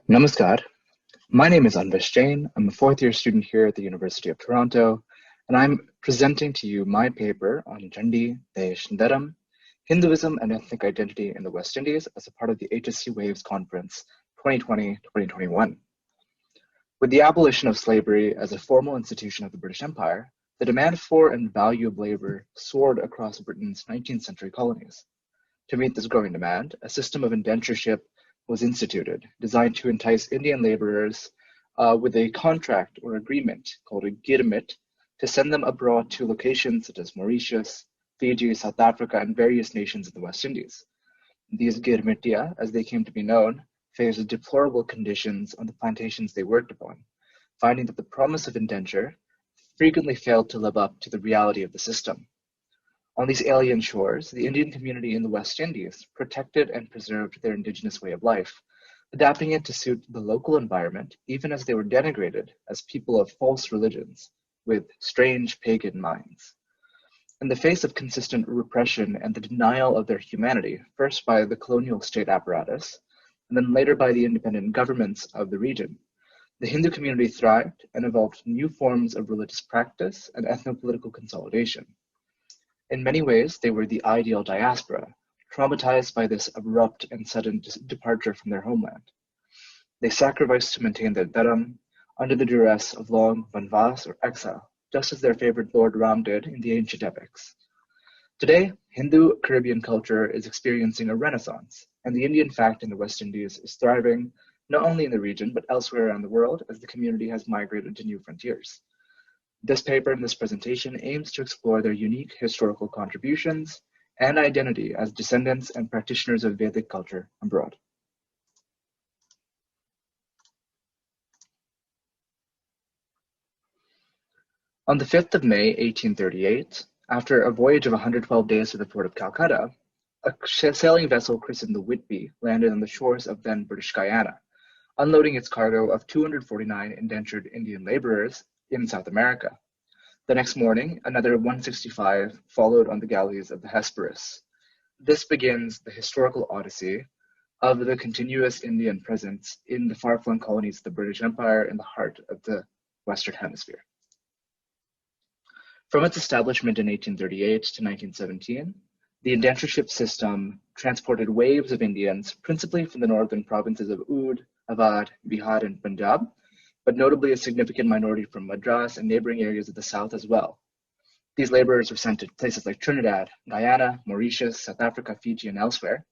Namaskar. My name is Anvesh Jain. I'm a fourth year student here at the University of Toronto, and I'm presenting to you my paper on Jhandi, Desh, and Dharma, Hinduism and Ethnic Identity in the West Indies as a part of the HSC Waves Conference 2020-2021. With the abolition of slavery as a formal institution of the British Empire, the demand for and value of labor soared across Britain's 19th century colonies. To meet this growing demand, a system of indentureship was instituted, designed to entice Indian laborers with a contract or agreement called a girmit to send them abroad to locations such as Mauritius, Fiji, South Africa, and various nations in the West Indies. These girmitia, as they came to be known, faced deplorable conditions on the plantations they worked upon, finding that the promise of indenture frequently failed to live up to the reality of the system. On these alien shores, the Indian community in the West Indies protected and preserved their indigenous way of life, adapting it to suit the local environment, even as they were denigrated as people of false religions with strange pagan minds. In the face of consistent repression and the denial of their humanity, first by the colonial state apparatus, and then later by the independent governments of the region, the Hindu community thrived and evolved new forms of religious practice and ethno-political consolidation. In many ways, they were the ideal diaspora, traumatized by this abrupt and sudden departure from their homeland. They sacrificed to maintain their dharma under the duress of long vanvas or exile, just as their favorite Lord Ram did in the ancient epics. Today, Hindu Caribbean culture is experiencing a renaissance, and the Indian fact in the West Indies is thriving not only in the region but elsewhere around the world as the community has migrated to new frontiers. This paper and this presentation aims to explore their unique historical contributions and identity as descendants and practitioners of Vedic culture abroad. On the 5th of May, 1838, after a voyage of 112 days to the port of Calcutta, a sailing vessel christened the Whitby landed on the shores of then British Guyana, unloading its cargo of 249 indentured Indian laborers in South America. The next morning, another 165 followed on the galleys of the Hesperus. This begins the historical odyssey of the continuous Indian presence in the far-flung colonies of the British Empire in the heart of the Western Hemisphere. From its establishment in 1838 to 1917, the indentureship system transported waves of Indians, principally from the northern provinces of Oudh, Awadh, Bihar, and Punjab, but notably a significant minority from Madras and neighboring areas of the south as well. These laborers were sent to places like Trinidad, Guyana, Mauritius, South Africa, Fiji, and elsewhere,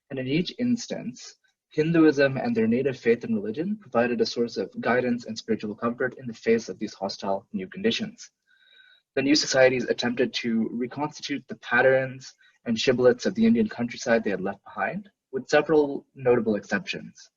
and in each instance, Hinduism and their native faith and religion provided a source of guidance and spiritual comfort in the face of these hostile new conditions. The new societies attempted to reconstitute the patterns and shibboleths of the Indian countryside they had left behind, with several notable exceptions.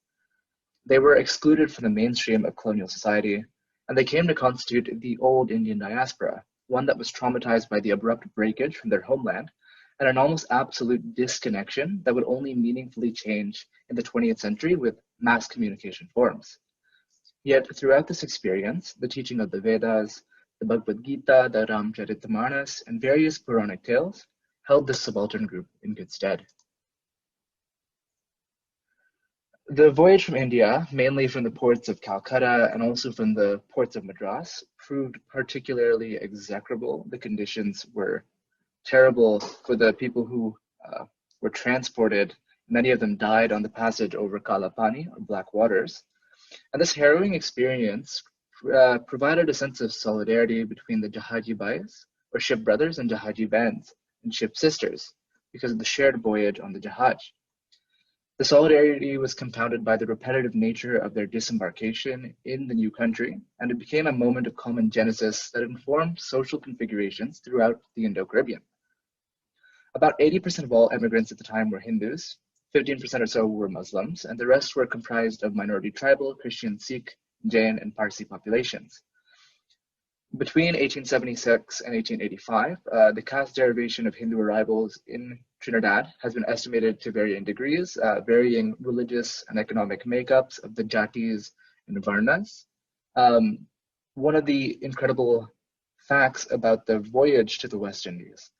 They were excluded from the mainstream of colonial society, and they came to constitute the old Indian diaspora, one that was traumatized by the abrupt breakage from their homeland and an almost absolute disconnection that would only meaningfully change in the 20th century with mass communication forms. Yet throughout this experience, the teaching of the Vedas, the Bhagavad Gita, the Ramcharitamanas, and various Puranic tales held this subaltern group in good stead. The voyage from India, mainly from the ports of Calcutta and also from the ports of Madras, proved particularly execrable. The conditions were terrible for the people who were transported. Many of them died on the passage over Kalapani, or Black Waters. And this harrowing experience provided a sense of solidarity between the Jahaji Bhais, or ship brothers, and Jahaji Bans, and ship sisters, because of the shared voyage on the Jahaj. The solidarity was compounded by the repetitive nature of their disembarkation in the new country, and it became a moment of common genesis that informed social configurations throughout the Indo-Caribbean. About 80% of all immigrants at the time were Hindus, 15% or so were Muslims, and the rest were comprised of minority tribal, Christian, Sikh, Jain, and Parsi populations. Between 1876 and 1885, the caste derivation of Hindu arrivals in Trinidad has been estimated to varying degrees, varying religious and economic makeups of the Jatis and Varnas. One of the incredible facts about the voyage to the West Indies,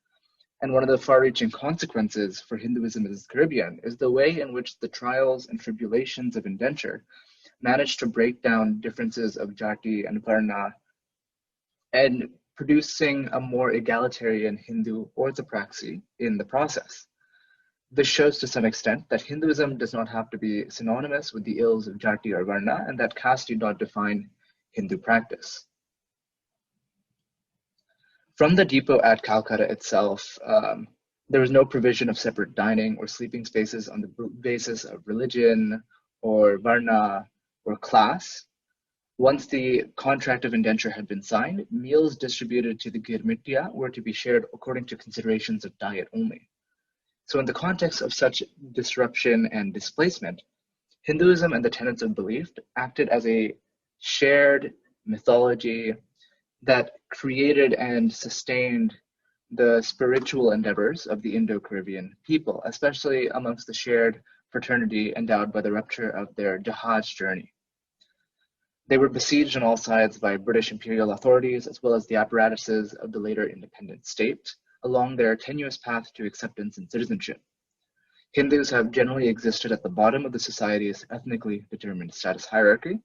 and one of the far-reaching consequences for Hinduism in the Caribbean, is the way in which the trials and tribulations of indenture managed to break down differences of jati and varna and producing a more egalitarian Hindu orthopraxy in the process. This shows to some extent that Hinduism does not have to be synonymous with the ills of jati or varna, and that caste do not define Hindu practice. From the depot at Calcutta itself, there was no provision of separate dining or sleeping spaces on the basis of religion or varna or class. Once the contract of indenture had been signed, meals distributed to the Girmitya were to be shared according to considerations of diet only. So in the context of such disruption and displacement, Hinduism and the tenets of belief acted as a shared mythology that created and sustained the spiritual endeavors of the Indo-Caribbean people, especially amongst the shared fraternity endowed by the rupture of their Jahaj journey. They were besieged on all sides by British imperial authorities, as well as the apparatuses of the later independent state, along their tenuous path to acceptance and citizenship. Hindus have generally existed at the bottom of the society's ethnically determined status hierarchy,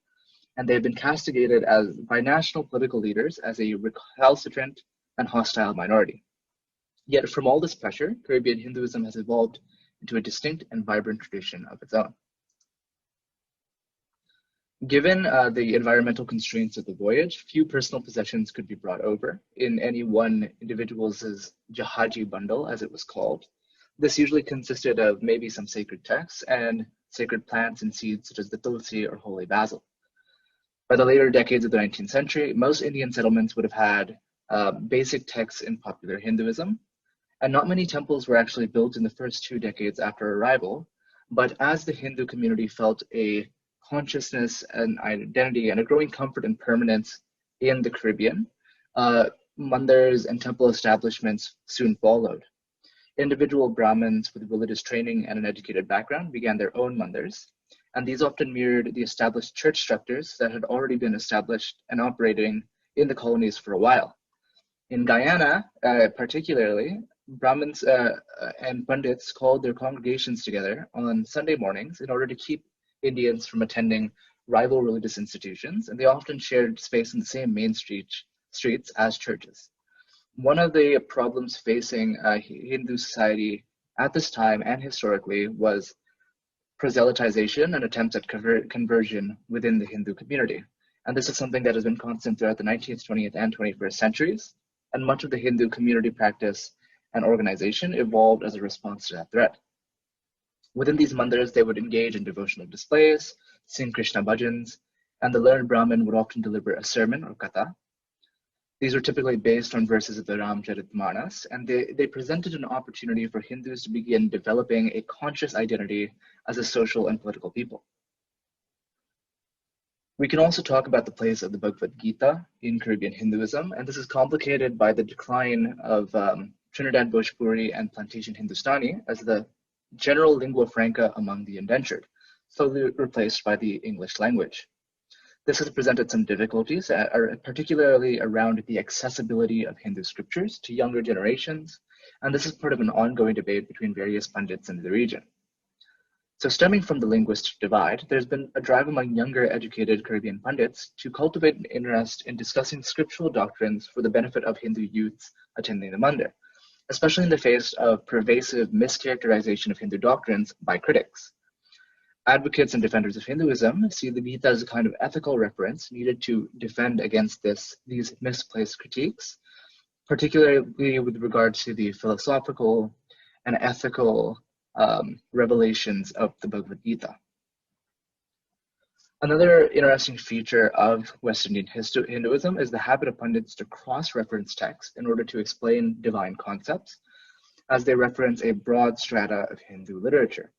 and they have been castigated by national political leaders as a recalcitrant and hostile minority. Yet from all this pressure, Caribbean Hinduism has evolved into a distinct and vibrant tradition of its own. Given the environmental constraints of the voyage, few personal possessions could be brought over in any one individual's Jahaji bundle, as it was called. This usually consisted of maybe some sacred texts and sacred plants and seeds such as the tulsi or holy basil. By the later decades of the 19th century, most Indian settlements would have had basic texts in popular Hinduism, and not many temples were actually built in the first 2 decades after arrival. But as the Hindu community felt a consciousness and identity and a growing comfort and permanence in the Caribbean, mandirs and temple establishments soon followed. Individual Brahmins with religious training and an educated background began their own mandirs, and these often mirrored the established church structures that had already been established and operating in the colonies for a while. In Guyana, particularly, Brahmins and Pandits called their congregations together on Sunday mornings in order to keep Indians from attending rival religious institutions, and they often shared space in the same main streets as churches. One of the problems facing Hindu society at this time and historically was proselytization and attempts at conversion within the Hindu community. And this is something that has been constant throughout the 19th, 20th, and 21st centuries, and much of the Hindu community practice and organization evolved as a response to that threat. Within these mandirs, they would engage in devotional displays, sing Krishna bhajans, and the learned Brahmin would often deliver a sermon or katha. These were typically based on verses of the Ramcharitmanas, and they presented an opportunity for Hindus to begin developing a conscious identity as a social and political people. We can also talk about the place of the Bhagavad Gita in Caribbean Hinduism, and this is complicated by the decline of Trinidad Bhojpuri and Plantation Hindustani as the general lingua franca among the indentured, slowly replaced by the English language. This has presented some difficulties, particularly around the accessibility of Hindu scriptures to younger generations, and this is part of an ongoing debate between various pundits in the region. So stemming from the linguistic divide, there's been a drive among younger educated Caribbean pundits to cultivate an interest in discussing scriptural doctrines for the benefit of Hindu youths attending the mandir, especially in the face of pervasive mischaracterization of Hindu doctrines by critics. Advocates and defenders of Hinduism see the Gita as a kind of ethical reference needed to defend against these misplaced critiques, particularly with regard to the philosophical and ethical revelations of the Bhagavad Gita. Another interesting feature of West Indian Hinduism is the habit of pundits to cross-reference texts in order to explain divine concepts, as they reference a broad strata of Hindu literature.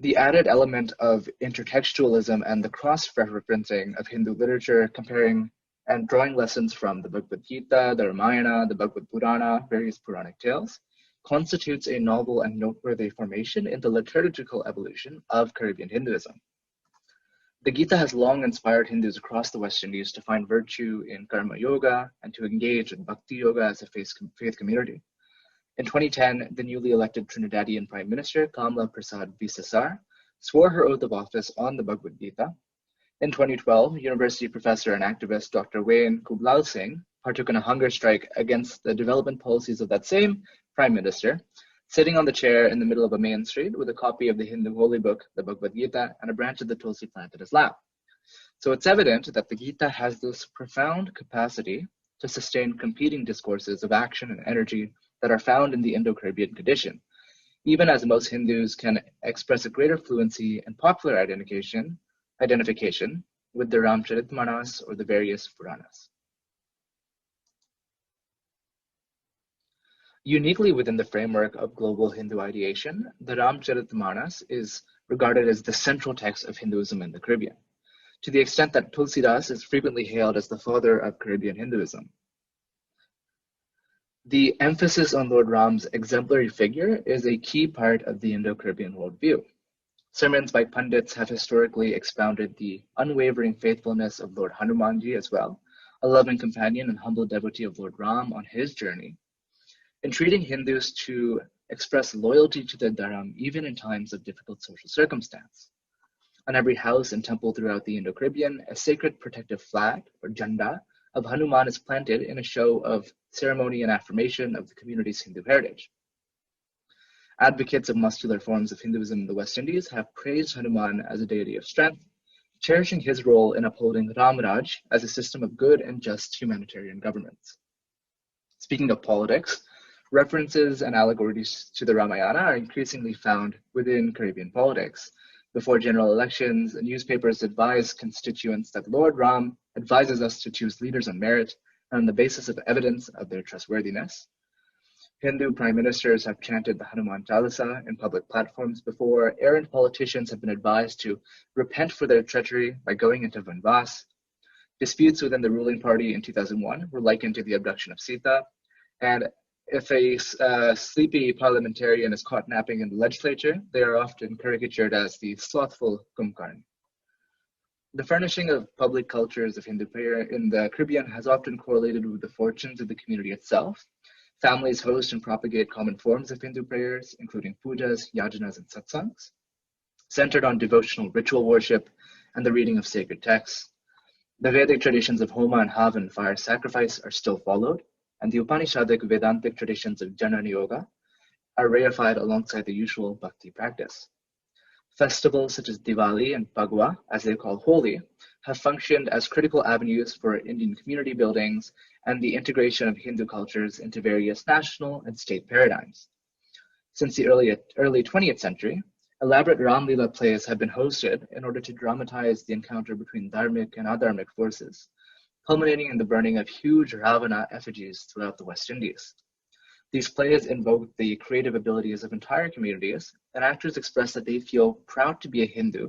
The added element of intertextualism and the cross-referencing of Hindu literature, comparing and drawing lessons from the Bhagavad Gita, the Ramayana, the Bhagavad Purana, various Puranic tales, constitutes a novel and noteworthy formation in the liturgical evolution of Caribbean Hinduism. The Gita has long inspired Hindus across the West Indies to find virtue in karma yoga and to engage in bhakti yoga as a faith community. In 2010, the newly elected Trinidadian Prime Minister, Kamla Prasad Bisesar, swore her oath of office on the Bhagavad Gita. In 2012, university professor and activist Dr. Wayne Kublal Singh partook in a hunger strike against the development policies of that same prime minister, sitting on the chair in the middle of a main street with a copy of the Hindu holy book, the Bhagavad Gita, and a branch of the tulsi plant in his lap. So it's evident that the Gita has this profound capacity to sustain competing discourses of action and energy that are found in the Indo-Caribbean condition, even as most Hindus can express a greater fluency and popular identification with the Ramcharitmanas or the various Puranas. Uniquely within the framework of global Hindu ideation, the Ramcharitmanas is regarded as the central text of Hinduism in the Caribbean, to the extent that Tulsidas is frequently hailed as the father of Caribbean Hinduism. The emphasis on Lord Ram's exemplary figure is a key part of the Indo-Caribbean worldview. Sermons by pundits have historically expounded the unwavering faithfulness of Lord Hanumanji as well, a loving companion and humble devotee of Lord Ram on his journey, entreating Hindus to express loyalty to their Dharma even in times of difficult social circumstance. On every house and temple throughout the Indo-Caribbean, a sacred protective flag, or Jhanda, of Hanuman is planted in a show of ceremony and affirmation of the community's Hindu heritage. Advocates of muscular forms of Hinduism in the West Indies have praised Hanuman as a deity of strength, cherishing his role in upholding Ramraj as a system of good and just humanitarian governments. Speaking of politics, references and allegories to the Ramayana are increasingly found within Caribbean politics. Before general elections, newspapers advise constituents that Lord Ram advises us to choose leaders on merit and on the basis of evidence of their trustworthiness. Hindu prime ministers have chanted the Hanuman Chalisa in public platforms before. Errant politicians have been advised to repent for their treachery by going into Vanvas. Disputes within the ruling party in 2001 were likened to the abduction of Sita. And if a sleepy parliamentarian is caught napping in the legislature, they are often caricatured as the slothful Kumbhakarna. The furnishing of public cultures of Hindu prayer in the Caribbean has often correlated with the fortunes of the community itself. Families host and propagate common forms of Hindu prayers, including pujas, yajanas, and satsangs, centered on devotional ritual worship and the reading of sacred texts. The Vedic traditions of Homa and Havan and fire sacrifice are still followed, and the Upanishadic Vedantic traditions of Jnana Yoga are reified alongside the usual bhakti practice. Festivals such as Diwali and Phagwa, as they call Holi, have functioned as critical avenues for Indian community buildings and the integration of Hindu cultures into various national and state paradigms. Since the early 20th century, elaborate Ramlila plays have been hosted in order to dramatize the encounter between dharmic and adharmic forces, culminating in the burning of huge Ravana effigies throughout the West Indies. These plays invoke the creative abilities of entire communities, and actors express that they feel proud to be a Hindu,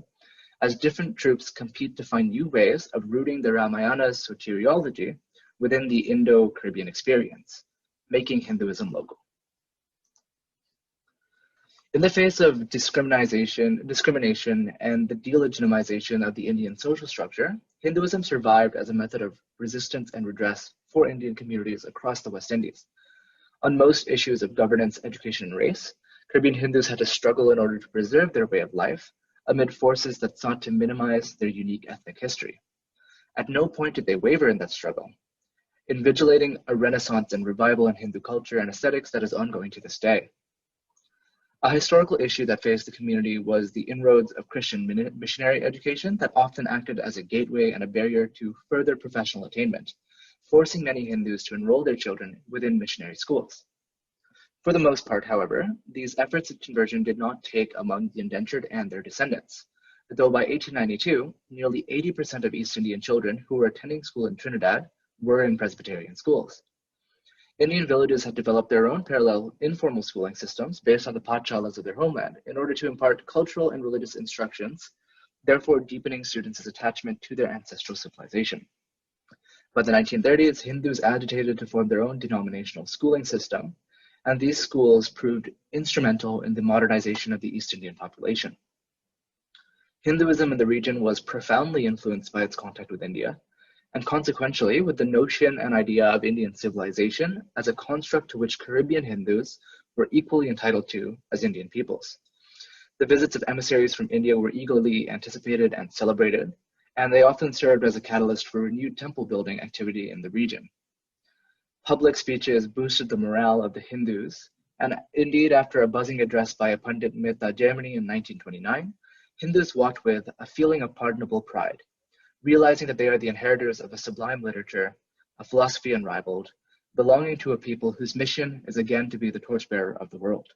as different troops compete to find new ways of rooting the Ramayana's soteriology within the Indo-Caribbean experience, making Hinduism local. In the face of discrimination and the delegitimization of the Indian social structure, Hinduism survived as a method of resistance and redress for Indian communities across the West Indies. On most issues of governance, education, and race, Caribbean Hindus had to struggle in order to preserve their way of life amid forces that sought to minimize their unique ethnic history. At no point did they waver in that struggle, invigilating a renaissance and revival in Hindu culture and aesthetics that is ongoing to this day. A historical issue that faced the community was the inroads of Christian missionary education that often acted as a gateway and a barrier to further professional attainment, forcing many Hindus to enroll their children within missionary schools. For the most part, however, these efforts at conversion did not take among the indentured and their descendants, though by 1892, nearly 80% of East Indian children who were attending school in Trinidad were in Presbyterian schools. Indian villages had developed their own parallel informal schooling systems based on the pathshalas of their homeland in order to impart cultural and religious instructions, therefore deepening students' attachment to their ancestral civilization. By the 1930s, Hindus agitated to form their own denominational schooling system, and these schools proved instrumental in the modernization of the East Indian population. Hinduism in the region was profoundly influenced by its contact with India, and consequentially with the notion and idea of Indian civilization as a construct to which Caribbean Hindus were equally entitled to as Indian peoples. The visits of emissaries from India were eagerly anticipated and celebrated, and they often served as a catalyst for renewed temple building activity in the region. Public speeches boosted the morale of the Hindus, and indeed, after a buzzing address by a Pandit Mehta Germany in 1929, Hindus walked with a feeling of pardonable pride, realizing that they are the inheritors of a sublime literature, a philosophy unrivaled, belonging to a people whose mission is again to be the torchbearer of the world.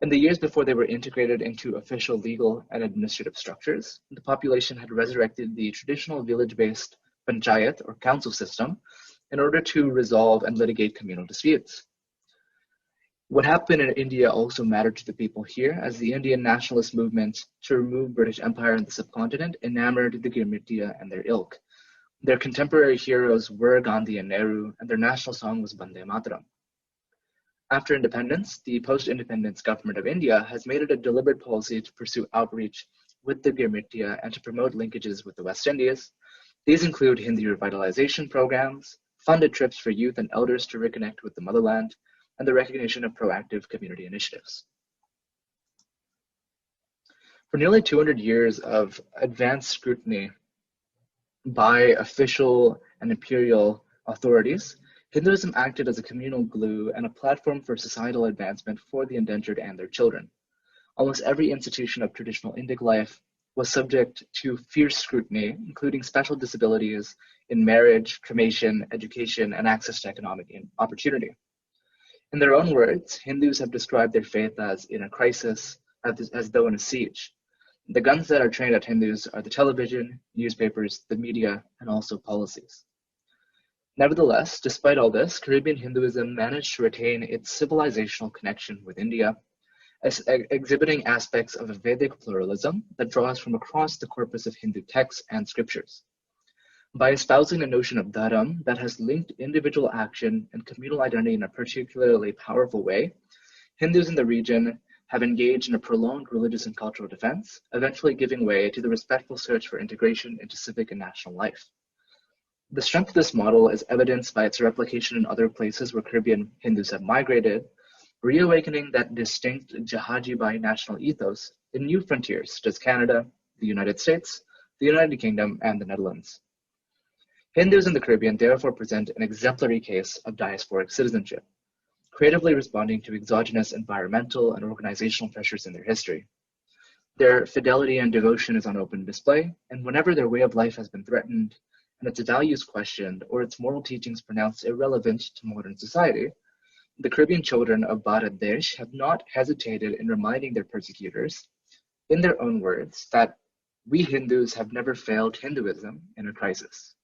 In the years before they were integrated into official legal and administrative structures, the population had resurrected the traditional village-based panchayat or council system in order to resolve and litigate communal disputes. What happened in India also mattered to the people here, as the Indian nationalist movement to remove British Empire in the subcontinent enamored the Girmitya and their ilk. Their contemporary heroes were Gandhi and Nehru, and their national song was Bande Mataram. After independence, the post-independence government of India has made it a deliberate policy to pursue outreach with the Girmitya and to promote linkages with the West Indies. These include Hindi revitalization programs, funded trips for youth and elders to reconnect with the motherland, and the recognition of proactive community initiatives. For nearly 200 years of advanced scrutiny by official and imperial authorities, Hinduism acted as a communal glue and a platform for societal advancement for the indentured and their children. Almost every institution of traditional Indic life was subject to fierce scrutiny, including special disabilities in marriage, cremation, education, and access to economic opportunity. In their own words, Hindus have described their faith as in a crisis, as though in a siege. The guns that are trained at Hindus are the television, newspapers, the media, and also policies. Nevertheless, despite all this, Caribbean Hinduism managed to retain its civilizational connection with India, exhibiting aspects of a Vedic pluralism that draws from across the corpus of Hindu texts and scriptures. By espousing a notion of Dharma that has linked individual action and communal identity in a particularly powerful way, Hindus in the region have engaged in a prolonged religious and cultural defense, eventually giving way to the respectful search for integration into civic and national life. The strength of this model is evidenced by its replication in other places where Caribbean Hindus have migrated, reawakening that distinct Jahaji national ethos in new frontiers such as Canada, the United States, the United Kingdom, and the Netherlands. Hindus in the Caribbean therefore present an exemplary case of diasporic citizenship, creatively responding to exogenous environmental and organizational pressures in their history. Their fidelity and devotion is on open display, and whenever their way of life has been threatened, and its values questioned, or its moral teachings pronounced irrelevant to modern society, the Caribbean children of Desh have not hesitated in reminding their persecutors, in their own words, that we Hindus have never failed Hinduism in a crisis.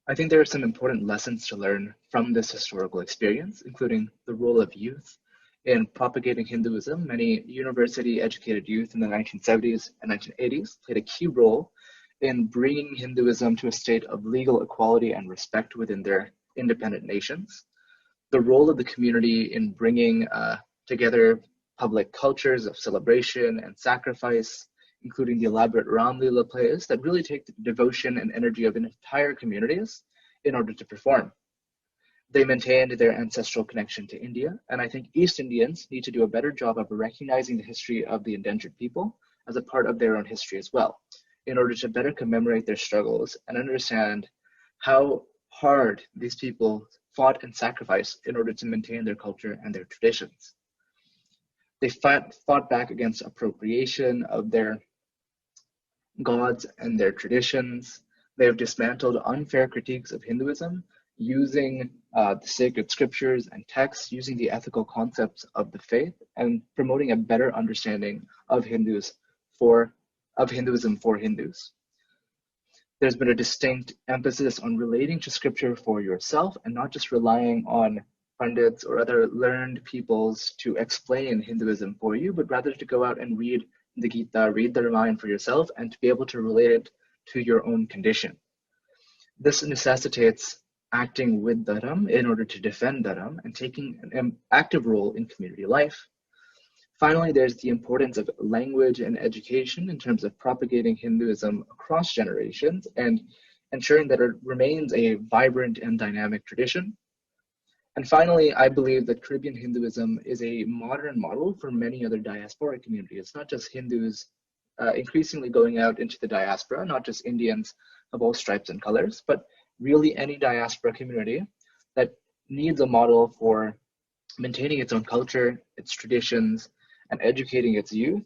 I think there are some important lessons to learn from this historical experience, including the role of youth in propagating Hinduism. Many university-educated youth in the 1970s and 1980s played a key role in bringing Hinduism to a state of legal equality and respect within their independent nations. The role of the community in bringing together public cultures of celebration and sacrifice, including the elaborate Ram Lila plays that really take the devotion and energy of entire communities in order to perform. They maintained their ancestral connection to India, and I think East Indians need to do a better job of recognizing the history of the indentured people as a part of their own history as well, in order to better commemorate their struggles and understand how hard these people fought and sacrificed in order to maintain their culture and their traditions. They fought back against appropriation of their gods and their traditions. They have dismantled unfair critiques of Hinduism using the sacred scriptures and texts, using the ethical concepts of the faith, and promoting a better understanding of Hinduism for Hindus. There's been a distinct emphasis on relating to scripture for yourself and not just relying on pundits or other learned peoples to explain Hinduism for you, but rather to go out and read the Gita, read the Ramayana for yourself, and to be able to relate it to your own condition. This necessitates acting with Dharam in order to defend Dharam and taking an active role in community life. Finally, there's the importance of language and education in terms of propagating Hinduism across generations and ensuring that it remains a vibrant and dynamic tradition. And finally, I believe that Caribbean Hinduism is a modern model for many other diasporic communities, not just Hindus increasingly going out into the diaspora, not just Indians of all stripes and colors, but really any diaspora community that needs a model for maintaining its own culture, its traditions, and educating its youth.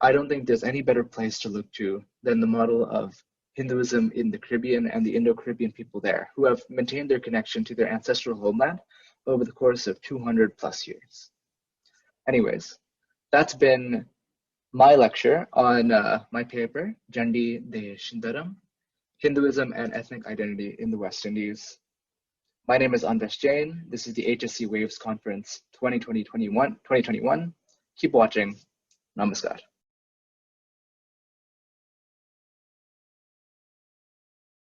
I don't think there's any better place to look to than the model of Hinduism in the Caribbean and the Indo-Caribbean people there, who have maintained their connection to their ancestral homeland over the course of 200 plus years. Anyways, that's been my lecture on my paper, Jhandi, Desh, Dharam, Hinduism and Ethnic Identity in the West Indies. My name is Anvesh Jain. This is the HSC Waves Conference 2021. Keep watching. Namaskar.